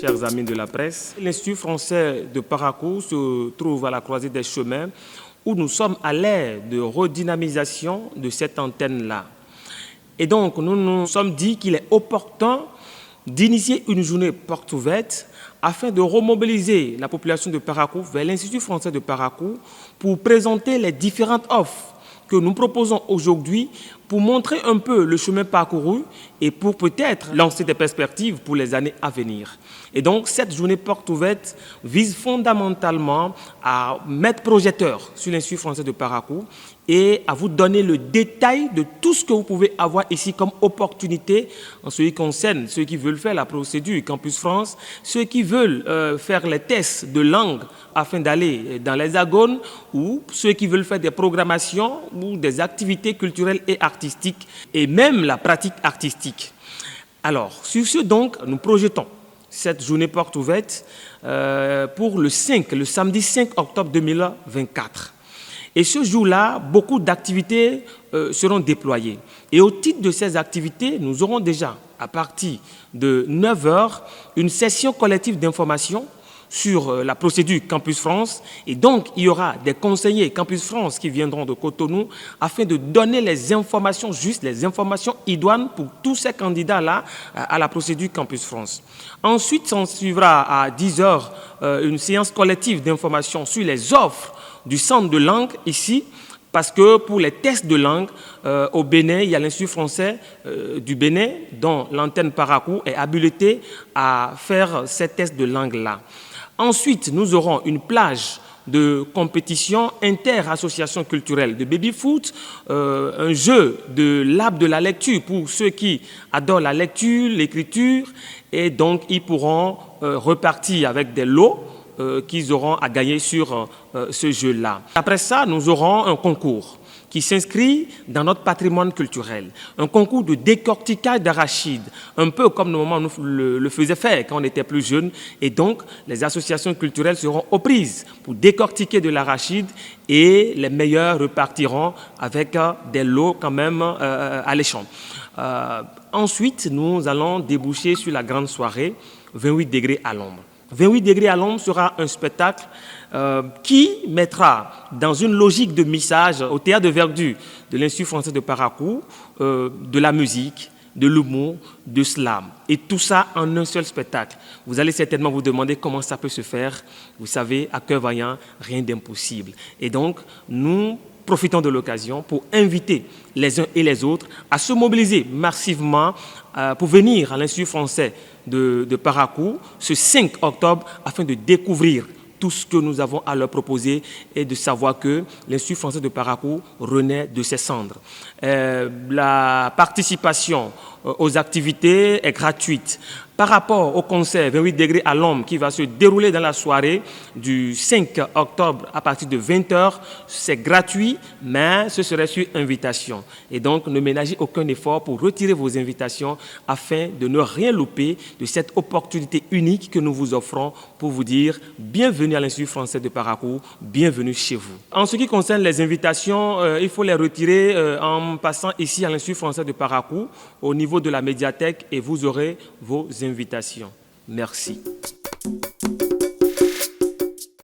chers amis de la presse. L'Institut français de Parakou se trouve à la croisée des chemins où nous sommes à l'ère de redynamisation de cette antenne-là. Et donc, nous nous sommes dit qu'il est opportun d'initier une journée porte ouverte afin de remobiliser la population de Parakou vers l'Institut français de Parakou pour présenter les différentes offres que nous proposons aujourd'hui pour montrer un peu le chemin parcouru et pour peut-être lancer des perspectives pour les années à venir. Et donc, cette journée porte ouverte vise fondamentalement à mettre projecteur sur l'Institut français de Parakou et à vous donner le détail de tout ce que vous pouvez avoir ici comme opportunité en ce qui concerne ceux qui veulent faire la procédure Campus France, ceux qui veulent faire les tests de langue afin d'aller dans l'Hexagone ou ceux qui veulent faire des programmations ou des activités culturelles et artistiques et même la pratique artistique. Alors, sur ce donc, nous projetons cette journée porte ouverte pour le samedi 5 octobre 2024. Et ce jour-là, beaucoup d'activités seront déployées. Et au titre de ces activités, nous aurons déjà, à partir de 9 h, une session collective d'information sur la procédure Campus France. Et donc, il y aura des conseillers Campus France qui viendront de Cotonou afin de donner les informations justes, les informations idoines pour tous ces candidats-là à la procédure Campus France. Ensuite, s'en suivra à 10 h une séance collective d'information sur les offres du centre de langue ici, parce que pour les tests de langue, au Bénin, il y a l'Institut français du Bénin, dont l'antenne Parakou est habilitée à faire ces tests de langue-là. Ensuite, nous aurons une plage de compétition inter-associations culturelles de baby-foot, un jeu de l'arbre de la lecture pour ceux qui adorent la lecture, l'écriture, et donc ils pourront repartir avec des lots qu'ils auront à gagner sur ce jeu-là. Après ça, nous aurons un concours qui s'inscrit dans notre patrimoine culturel, un concours de décortiquage d'arachide, un peu comme normalement nous le faisions faire quand on était plus jeunes. Et donc, les associations culturelles seront aux prises pour décortiquer de l'arachide et les meilleurs repartiront avec des lots quand même alléchants. Ensuite, nous allons déboucher sur la grande soirée 28 degrés à l'ombre. 28 degrés à l'ombre sera un spectacle qui mettra dans une logique de mixage au théâtre de verdure de l'Institut français de Parakou de la musique, de l'humour, de slam. Et tout ça en un seul spectacle. Vous allez certainement vous demander comment ça peut se faire. Vous savez, à cœur vaillant, rien d'impossible. Et donc, nous profitons de l'occasion pour inviter les uns et les autres à se mobiliser massivement pour venir à l'Institut français de Parakou ce 5 octobre afin de découvrir tout ce que nous avons à leur proposer et de savoir que l'Institut français de Parakou renaît de ses cendres. La participation aux activités est gratuite. Par rapport au concert 28 degrés à l'ombre qui va se dérouler dans la soirée du 5 octobre à partir de 20 h, c'est gratuit, mais ce serait sur invitation. Et donc, ne ménagez aucun effort pour retirer vos invitations afin de ne rien louper de cette opportunité unique que nous vous offrons pour vous dire bienvenue à l'Institut français de Parakou, bienvenue chez vous. En ce qui concerne les invitations, il faut les retirer en passant ici à l'Institut français de Parakou au niveau de la médiathèque et vous aurez vos invitations. Merci.